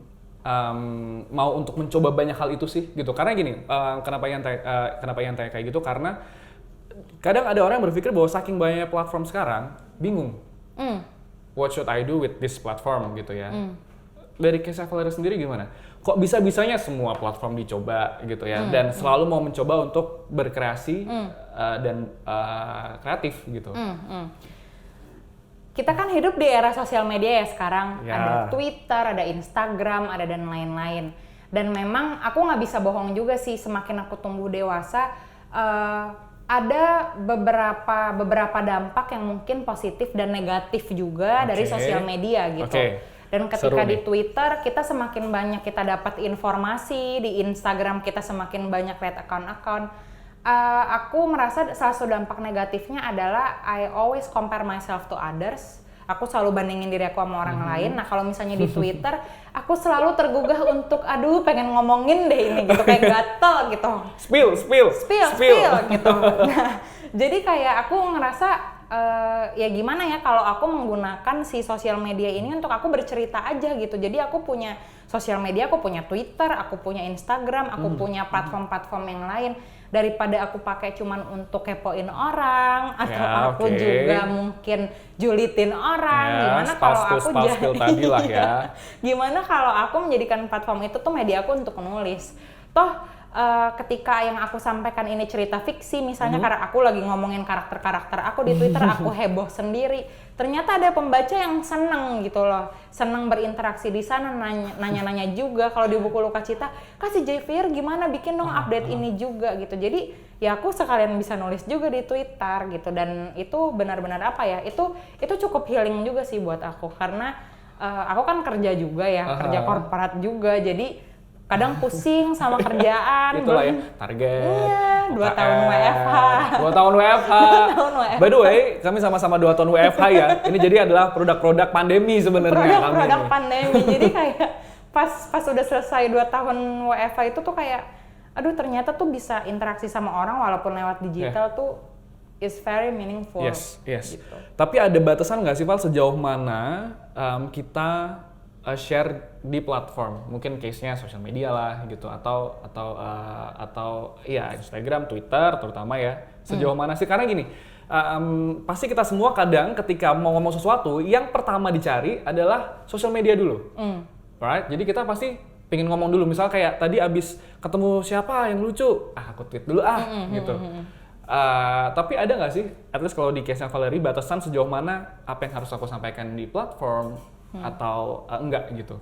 mau untuk mencoba banyak hal itu sih gitu. Karena gini, kenapa yang tanya kayak gitu, karena kadang ada orang yang berpikir bahwa saking banyaknya platform sekarang bingung. What should I do with this platform gitu ya. Dari kisah Valerie sendiri gimana? Kok bisa-bisanya semua platform dicoba gitu ya, dan selalu mau mencoba untuk berkreasi dan kreatif gitu. Kita kan hidup di era sosial media ya sekarang. Ada Twitter, ada Instagram, ada dan lain-lain. Dan memang aku nggak bisa bohong juga sih, semakin aku tumbuh dewasa, ada beberapa dampak yang mungkin positif dan negatif juga dari sosial media gitu. Dan ketika di Twitter kita semakin banyak kita dapat informasi, di Instagram kita semakin banyak lihat akun-akun. Aku merasa salah satu dampak negatifnya adalah I always compare myself to others. Aku selalu bandingin diri aku sama orang lain. Nah kalau misalnya di Twitter, aku selalu tergugah untuk aduh pengen ngomongin deh ini gitu, kayak gatel gitu. Spill gitu. Nah, jadi kayak aku ngerasa ya gimana ya kalau aku menggunakan si sosial media ini untuk aku bercerita aja gitu. Jadi aku punya sosial media, aku punya Twitter, aku punya Instagram, aku punya platform-platform yang lain. Daripada aku pakai cuman untuk kepoin orang atau aku juga mungkin julitin orang, gimana kalau aku tadi lah ya. Gimana kalau aku menjadikan platform itu tuh media aku untuk menulis. Toh ketika yang aku sampaikan ini cerita fiksi misalnya, karena aku lagi ngomongin karakter-karakter aku di Twitter, aku heboh sendiri. Ternyata ada pembaca yang seneng gitu loh, seneng berinteraksi di sana, nanya-nanya juga. Kalau di buku Luka Cita, kasih Javier gimana bikin dong update ini juga gitu. Jadi ya aku sekalian bisa nulis juga di Twitter gitu, dan itu benar-benar apa ya? Itu cukup healing juga sih buat aku, karena aku kan kerja juga ya, kerja korporat juga, jadi kadang pusing sama kerjaan. Itulah ya, target. Iya, 2 tahun WFH. 2 tahun WFH. By the way, kami sama-sama 2 tahun WFH ya. Ini jadi adalah produk-produk pandemi sebenarnya. Produk pandemi. Jadi kayak pas udah selesai 2 tahun WFH itu tuh kayak, aduh ternyata tuh bisa interaksi sama orang walaupun lewat digital tuh is very meaningful. Yes. Gitu. Tapi ada batasan nggak sih Val, sejauh mana kita share di platform, mungkin case-nya sosial media lah gitu, atau ya Instagram, Twitter terutama ya, sejauh mana sih? Karena gini, pasti kita semua kadang ketika mau ngomong sesuatu yang pertama dicari adalah sosial media dulu, right? Jadi kita pasti pengen ngomong dulu, misal kayak tadi abis ketemu siapa yang lucu, aku tweet dulu gitu. Tapi ada nggak sih, at least kalau di case-nya Valerie, batasan sejauh mana apa yang harus aku sampaikan di platform atau enggak gitu?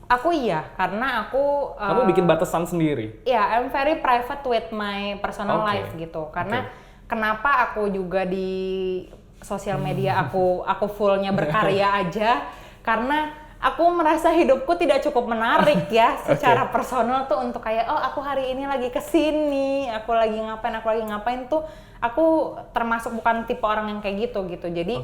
Aku iya, karena aku kamu bikin batasan sendiri? Iya, I'm very private with my personal life gitu. Karena kenapa aku juga di sosial media aku fullnya berkarya aja, karena aku merasa hidupku tidak cukup menarik ya secara personal tuh untuk kayak aku hari ini lagi kesini, aku lagi ngapain tuh. Aku termasuk bukan tipe orang yang kayak gitu. Jadi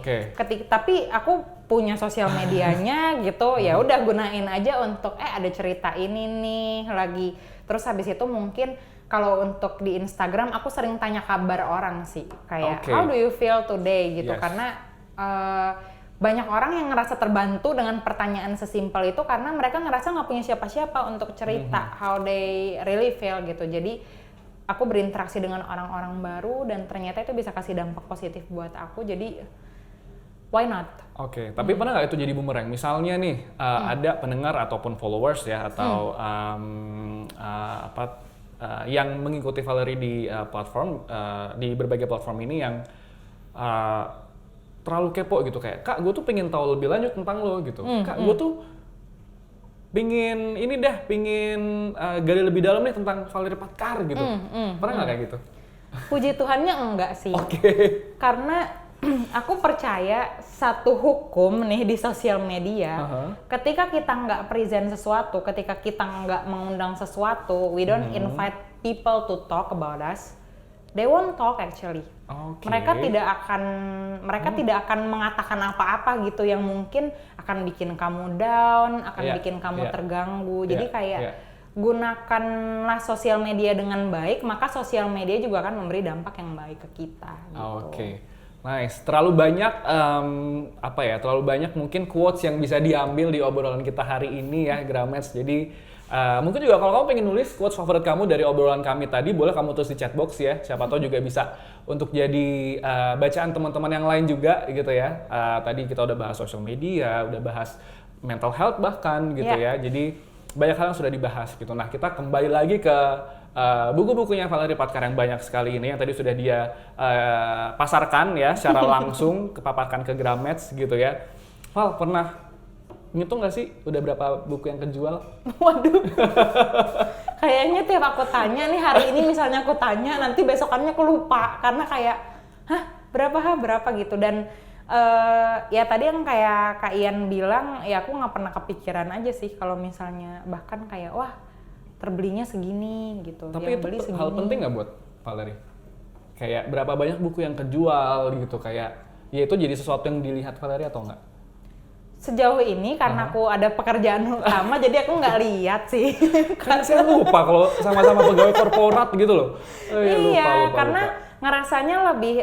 tapi aku punya sosial medianya gitu, ya udah gunain aja untuk ada cerita ini nih lagi. Terus habis itu mungkin kalau untuk di Instagram aku sering tanya kabar orang sih, kayak how do you feel today gitu. Karena banyak orang yang ngerasa terbantu dengan pertanyaan sesimpel itu karena mereka ngerasa nggak punya siapa-siapa untuk cerita how they really feel gitu. Jadi aku berinteraksi dengan orang-orang baru dan ternyata itu bisa kasih dampak positif buat aku, jadi why not? Tapi pernah nggak itu jadi bumerang? Misalnya nih ada pendengar ataupun followers ya atau yang mengikuti Valerie di platform di berbagai platform ini yang terlalu kepo gitu, kayak Kak, gue tuh pengen tahu lebih lanjut tentang lo gitu. Kak, gue tuh pingin gali lebih dalam nih tentang Valerie Patkar gitu. Pernah nggak kayak gitu? Puji Tuhannya enggak sih. Karena Aku percaya satu hukum nih di sosial media, ketika kita nggak present sesuatu, ketika kita nggak mengundang sesuatu, we don't invite people to talk about us, they won't talk actually. Mereka tidak akan mengatakan apa-apa gitu yang mungkin akan bikin kamu down, akan bikin kamu terganggu. Jadi kayak gunakanlah sosial media dengan baik, maka sosial media juga akan memberi dampak yang baik ke kita. Gitu. Nice. Terlalu banyak terlalu banyak mungkin quotes yang bisa diambil di obrolan kita hari ini ya, Gramets. Jadi mungkin juga kalau kamu pengen nulis quotes favorit kamu dari obrolan kami tadi, boleh kamu tulis di chatbox ya. Siapa tahu juga bisa untuk jadi bacaan teman-teman yang lain juga gitu ya. Tadi kita udah bahas social media, udah bahas mental health bahkan gitu ya. Jadi banyak hal yang sudah dibahas gitu. Nah, kita kembali lagi ke buku-bukunya Valerie Patkar yang banyak sekali ini yang tadi sudah dia pasarkan ya secara langsung, kepaparkan ke Gramets gitu ya. Val, pernah ngitung nggak sih udah berapa buku yang kejual? Waduh, kayaknya tiap aku tanya nih, hari ini misalnya aku tanya, nanti besokannya aku lupa karena kayak berapa gitu. Dan ya tadi yang kayak Kak Ian bilang, ya aku nggak pernah kepikiran aja sih kalau misalnya bahkan kayak wah terbelinya segini gitu. Tapi itu hal penting nggak buat Valerie? Kayak berapa banyak buku yang kejual gitu, kayak ya itu jadi sesuatu yang dilihat Valerie atau enggak? Sejauh ini karena aku ada pekerjaan utama jadi aku nggak lihat sih. Kan saya lupa kalau sama-sama pegawai korporat gitu loh. Lupa. Ngerasanya lebih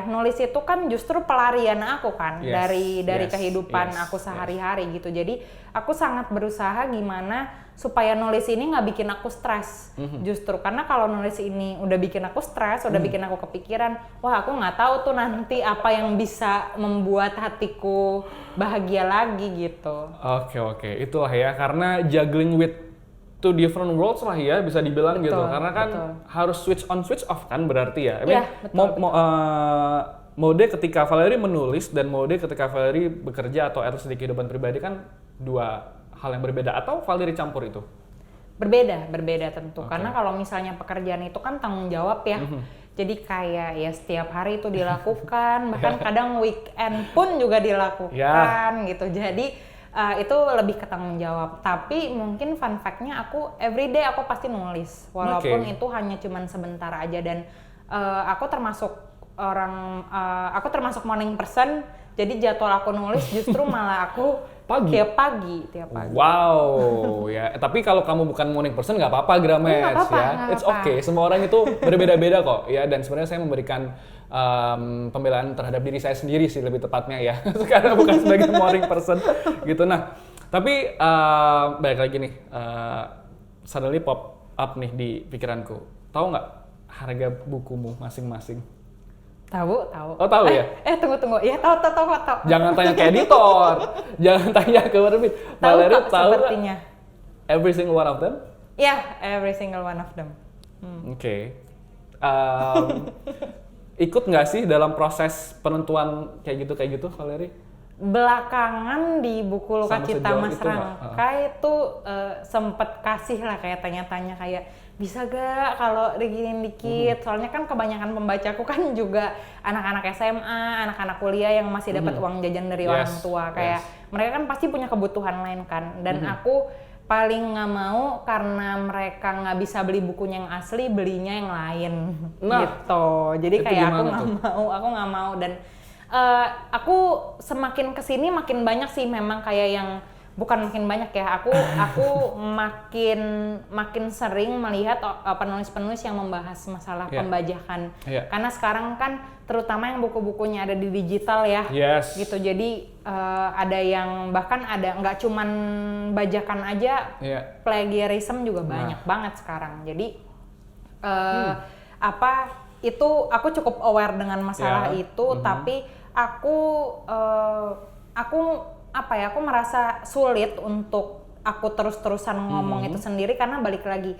nulis itu kan justru pelarian aku kan dari kehidupan aku sehari-hari gitu. Jadi aku sangat berusaha gimana supaya nulis ini nggak bikin aku stres. Justru karena kalau nulis ini udah bikin aku stres, udah bikin aku kepikiran, wah aku nggak tahu tuh nanti apa yang bisa membuat hatiku bahagia lagi gitu. Oke. Itulah ya, karena juggling with two different worlds lah ya, bisa dibilang gitu. Karena kan harus switch on switch off kan berarti ya. Mode ketika Valerie menulis dan mode ketika Valerie bekerja atau di kehidupan pribadi kan dua hal yang berbeda, atau Valerie campur itu? Berbeda tentu. Karena kalau misalnya pekerjaan itu kan tanggung jawab ya. Jadi kayak ya setiap hari itu dilakukan, bahkan kadang weekend pun juga dilakukan gitu. Jadi itu lebih ke tanggung jawab. Tapi mungkin fun fact-nya aku everyday aku pasti nulis, walaupun itu hanya cuman sebentar aja. Dan aku termasuk morning person. Jadi jadwal aku nulis justru malah aku tiap pagi. Wow, ya. Tapi kalau kamu bukan morning person nggak apa-apa, Gramets ya. It's okay. Semua orang itu berbeda-beda kok ya. Dan sebenarnya saya memberikan pembelaan terhadap diri saya sendiri sih lebih tepatnya ya. Karena bukan sebagai morning person gitu. Nah, tapi balik lagi nih, suddenly pop up nih di pikiranku. Tahu nggak harga bukumu masing-masing? Tahu. Oh, tahu ya? Tunggu. Ya, tahu. Jangan tanya ke editor. Jangan tanya ke penerbit. Valerie tahu sepertinya. Every single one of them? Yeah, every single one of them. Oke. Ikut nggak sih dalam proses penentuan kayak gitu, Valerie? Belakangan di buku Luka Cita Mas itu Rangka itu sempet kasih lah kayak tanya-tanya kayak bisa gak kalau diginin dikit, soalnya kan kebanyakan pembacaku kan juga anak-anak SMA, anak-anak kuliah yang masih dapat uang jajan dari orang tua, kayak mereka kan pasti punya kebutuhan lain kan, dan aku paling nggak mau karena mereka nggak bisa beli bukunya yang asli, belinya yang lain gitu. Jadi kayak aku nggak mau dan aku semakin kesini makin banyak sih memang kayak yang bukan makin banyak ya, aku makin sering melihat penulis-penulis yang membahas masalah pembajakan. Karena sekarang kan terutama yang buku-bukunya ada di digital ya, gitu. Jadi ada yang bahkan ada nggak cuman bajakan aja, plagiarism juga banyak banget sekarang. Jadi itu aku cukup aware dengan masalah itu, tapi aku merasa sulit untuk aku terus-terusan ngomong itu sendiri karena balik lagi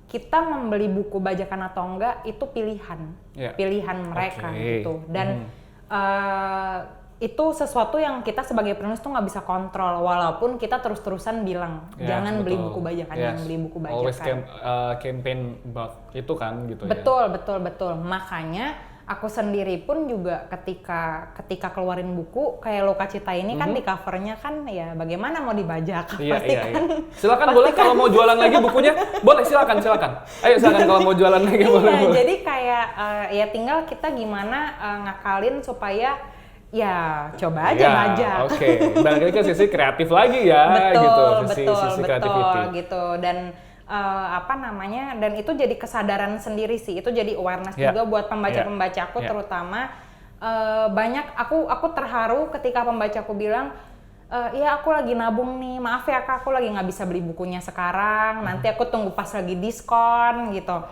kita membeli buku bajakan atau enggak itu pilihan mereka gitu, dan itu sesuatu yang kita sebagai penulis tuh nggak bisa kontrol, walaupun kita terus-terusan bilang jangan beli buku bajakan, jangan beli buku bajakan. Always campaign about itu kan gitu. Betul. Makanya aku sendiri pun juga ketika keluarin buku kayak Loka Cita ini kan di covernya kan ya bagaimana mau dibajak. Iya, pasti iya, kan. iya. Silakan boleh kalau mau jualan lagi bukunya, boleh silakan. Ayo silakan kalau mau jualan lagi boleh. Jadi kayak ya tinggal kita gimana ngakalin supaya ya coba aja bajak. Oke. Balik lagi ke sisi kreatif lagi ya, sisi creativity. Gitu. Dan dan itu jadi kesadaran sendiri sih, itu jadi awareness juga buat pembaca-pembacaku terutama banyak aku terharu ketika pembacaku bilang iya aku lagi nabung nih, maaf ya Kak aku lagi nggak bisa beli bukunya sekarang, nanti aku tunggu pas lagi diskon gitu,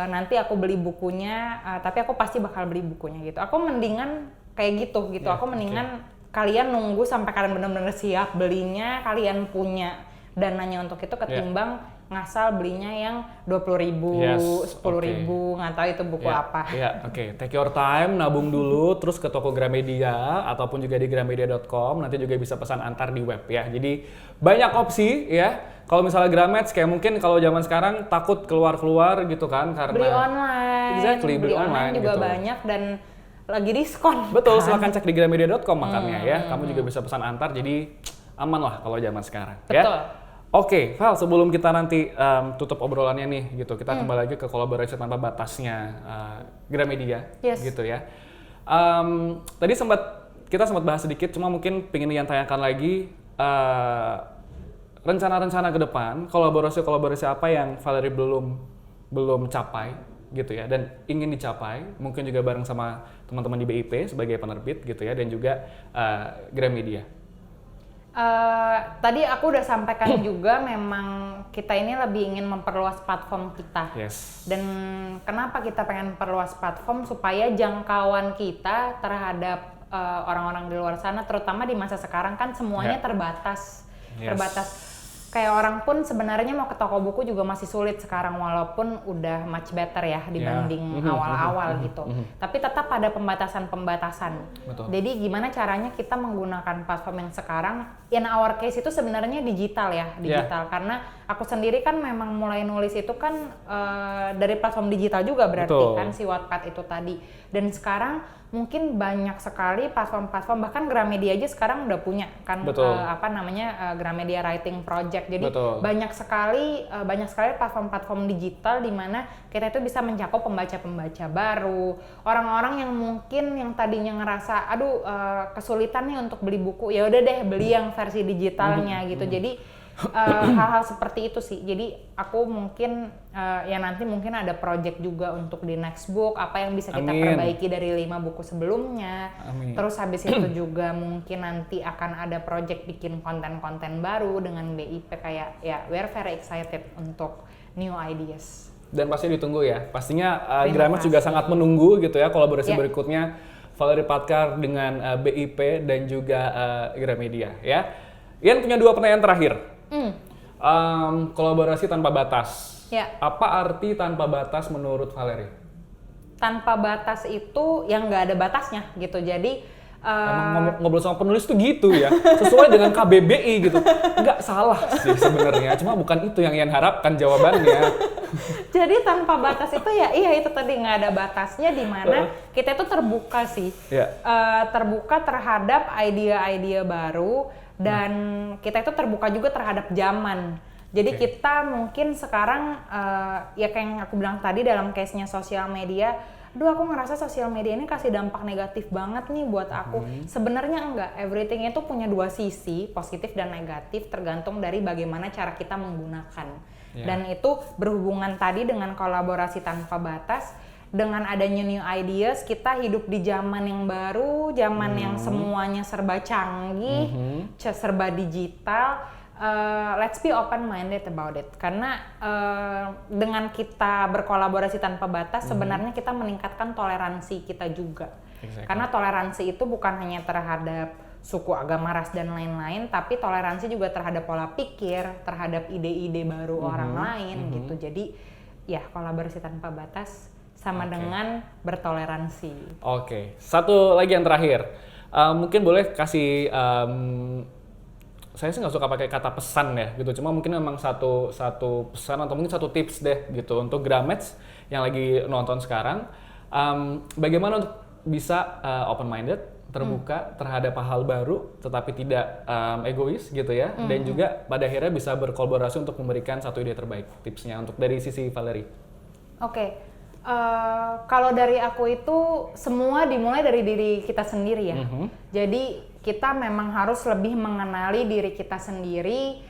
nanti aku beli bukunya tapi aku pasti bakal beli bukunya gitu. Aku mendingan kayak gitu aku mendingan kalian nunggu sampai kalian benar-benar siap belinya, kalian punya dananya untuk itu ketimbang ngasal belinya yang 20.000, 10.000, nggak tahu itu buku apa. Take your time, nabung dulu, terus ke toko Gramedia ataupun juga di gramedia.com, nanti juga bisa pesan antar di web ya. Jadi banyak opsi ya. Kalau misalnya Gramets kayak mungkin kalau zaman sekarang takut keluar gitu kan karena beli online, beli online juga gitu. Banyak dan lagi diskon. Betul, kan? silakan cek di gramedia.com makanya ya. Kamu juga bisa pesan antar, jadi aman lah kalau zaman sekarang. Betul. Ya. Oke, Val, sebelum kita nanti tutup obrolannya nih, gitu, kita kembali lagi ke kolaborasi tanpa batasnya Gramedia, gitu ya. Tadi kita sempat bahas sedikit, cuma mungkin pengen Ian tanyakan lagi rencana-rencana ke depan, kolaborasi apa yang Valerie belum capai, gitu ya, dan ingin dicapai, mungkin juga bareng sama teman-teman di BIP sebagai penerbit, gitu ya, dan juga Gramedia. Tadi aku udah sampaikan juga memang kita ini lebih ingin memperluas platform kita. Dan kenapa kita pengen memperluas platform supaya jangkauan kita terhadap orang-orang di luar sana, terutama di masa sekarang kan semuanya terbatas. Kayak orang pun sebenarnya mau ke toko buku juga masih sulit sekarang walaupun udah much better ya dibanding awal-awal gitu. Tapi tetap ada pembatasan-pembatasan. Jadi gimana caranya kita menggunakan platform yang sekarang, in our case itu sebenarnya digital karena aku sendiri kan memang mulai nulis itu kan dari platform digital juga berarti kan si Wattpad itu tadi. Dan sekarang mungkin banyak sekali platform-platform, bahkan Gramedia aja sekarang udah punya kan Gramedia Writing Project. Jadi banyak sekali platform-platform digital di mana kita itu bisa mencakup pembaca-pembaca baru, orang-orang yang mungkin yang tadinya ngerasa kesulitan nih untuk beli buku, ya udah deh beli yang versi digitalnya gitu. Jadi hal-hal seperti itu sih. Jadi aku mungkin nanti mungkin ada project juga untuk di next book, apa yang bisa kita perbaiki dari 5 buku sebelumnya. Terus habis itu juga mungkin nanti akan ada project bikin konten-konten baru dengan BIP kayak we're very excited untuk new ideas. Dan pasti ditunggu ya. Pastinya Gramets juga sangat menunggu gitu ya kolaborasi berikutnya Valerie Patkar dengan BIP dan juga Gramedia ya. Ian punya 2 pertanyaan terakhir. Kolaborasi tanpa batas. Apa arti tanpa batas menurut Valerie? Tanpa batas itu yang nggak ada batasnya gitu. Jadi emang ngobrol sama penulis tuh gitu ya, sesuai dengan KBBI gitu. Nggak salah sih sebenarnya, cuma bukan itu yang Ian harapkan jawabannya. Jadi tanpa batas itu itu tadi nggak ada batasnya, di mana kita itu terbuka sih, terbuka terhadap ide-ide baru. Dan kita itu terbuka juga terhadap zaman. Jadi kita mungkin sekarang kayak yang aku bilang tadi dalam case-nya sosial media, aku ngerasa sosial media ini kasih dampak negatif banget nih buat aku. Sebenarnya enggak, everything itu punya 2 sisi, positif dan negatif, tergantung dari bagaimana cara kita menggunakan. Dan itu berhubungan tadi dengan kolaborasi tanpa batas. Dengan adanya new ideas, kita hidup di zaman yang baru, zaman yang semuanya serba canggih, serba digital. Let's be open-minded about it. Karena dengan kita berkolaborasi tanpa batas, sebenarnya kita meningkatkan toleransi kita juga. Karena toleransi itu bukan hanya terhadap suku, agama, ras, dan lain-lain, tapi toleransi juga terhadap pola pikir, terhadap ide-ide baru orang lain gitu. Jadi kolaborasi tanpa batas sama dengan bertoleransi. Satu lagi yang terakhir, mungkin boleh kasih, saya sih nggak suka pakai kata pesan ya gitu, cuma mungkin memang satu pesan atau mungkin satu tips deh gitu untuk Gramets yang lagi nonton sekarang. Bagaimana untuk bisa open minded, terbuka terhadap hal baru, tetapi tidak egois gitu ya, dan juga pada akhirnya bisa berkolaborasi untuk memberikan satu ide terbaik. Tipsnya untuk dari sisi Valerie. Oke. Kalau dari aku itu semua dimulai dari diri kita sendiri ya. Jadi kita memang harus lebih mengenali diri kita sendiri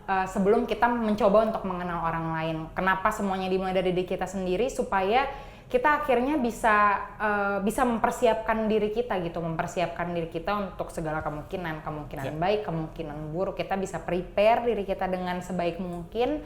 sebelum kita mencoba untuk mengenal orang lain. Kenapa semuanya dimulai dari diri kita sendiri? Supaya kita akhirnya bisa mempersiapkan diri kita gitu, mempersiapkan diri kita untuk segala kemungkinan baik, kemungkinan buruk. Kita bisa prepare diri kita dengan sebaik mungkin.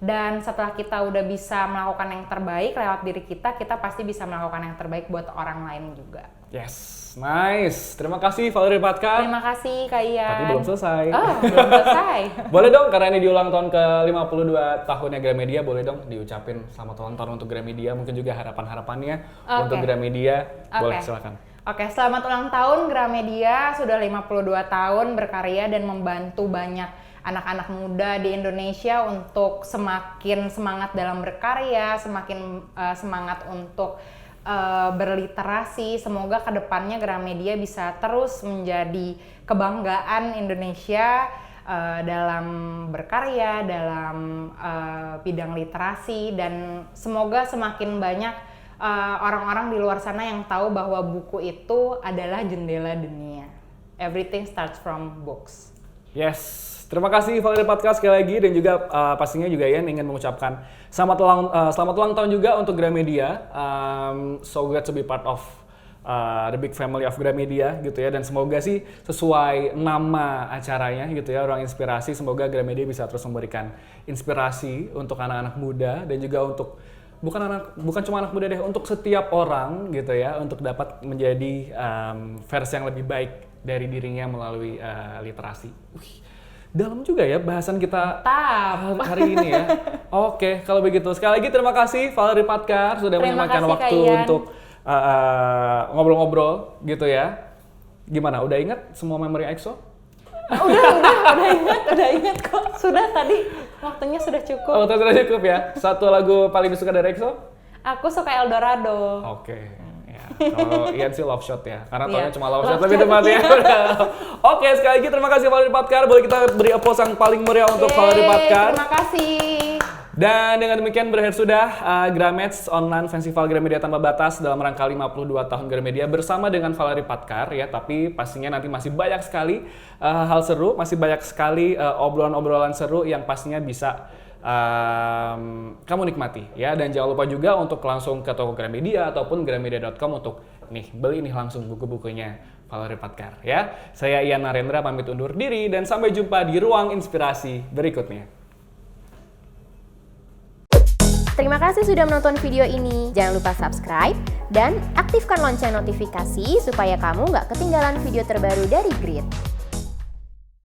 Dan setelah kita udah bisa melakukan yang terbaik lewat diri kita pasti bisa melakukan yang terbaik buat orang lain juga. Yes, nice. Terima kasih Valerie Patkar. Terima kasih Kak Ian. Tapi belum selesai. Oh, belum selesai. Boleh dong, karena ini di ulang tahun ke-52 tahunnya Gramedia, boleh dong diucapin selamat ulang tahun untuk Gramedia, mungkin juga harapan-harapannya untuk Gramedia. Boleh, silakan. Oke, selamat ulang tahun Gramedia, sudah 52 tahun berkarya dan membantu banyak anak-anak muda di Indonesia untuk semakin semangat dalam berkarya, semakin semangat untuk berliterasi. Semoga kedepannya Gramedia bisa terus menjadi kebanggaan Indonesia dalam berkarya, dalam bidang literasi, dan semoga semakin banyak orang-orang di luar sana yang tahu bahwa buku itu adalah jendela dunia. Everything starts from books. Yes. Terima kasih Valerie Patkar sekali lagi, dan juga pastinya juga Ian ingin mengucapkan selamat ulang tahun juga untuk Gramedia. So glad to be part of the big family of Gramedia gitu ya, dan semoga sih sesuai nama acaranya gitu ya, Ruang Inspirasi. Semoga Gramedia bisa terus memberikan inspirasi untuk anak-anak muda, dan juga untuk bukan cuma anak muda deh, untuk setiap orang gitu ya, untuk dapat menjadi versi yang lebih baik dari dirinya melalui literasi. Dalam juga ya bahasan kita hari ini ya. Oke, kalau begitu sekali lagi terima kasih Valerie Patkar sudah menyempatkan waktu untuk ngobrol-ngobrol gitu ya. Gimana? Udah ingat semua memori EXO? Udah ingat kok. Sudah tadi waktunya sudah cukup. Oh, sudah cukup ya. Satu lagu paling disuka dari EXO? Aku suka Eldorado. Oke. Kalau Ian sih Love Shot ya, karena tahunnya cuma Love Shot, Love tapi tempatnya Oke, sekali lagi terima kasih Valerie Patkar. Boleh kita beri applause yang paling meriah untuk Valerie Patkar. Terima kasih. Dan dengan demikian berakhir sudah Gramets Online Festival Gramedia Tanpa Batas dalam rangka 52 tahun Gramedia bersama dengan Valerie Patkar ya. Tapi pastinya nanti masih banyak sekali hal seru, masih banyak sekali obrolan-obrolan seru yang pastinya bisa kamu nikmati ya. Dan jangan lupa juga untuk langsung ke toko Gramedia ataupun gramedia.com untuk beli langsung buku-bukunya Valerie Patkar ya. Saya Ian Narendra pamit undur diri dan sampai jumpa di Ruang Inspirasi berikutnya. Terima kasih sudah menonton video ini. Jangan lupa subscribe dan aktifkan lonceng notifikasi supaya kamu nggak ketinggalan video terbaru dari Grid.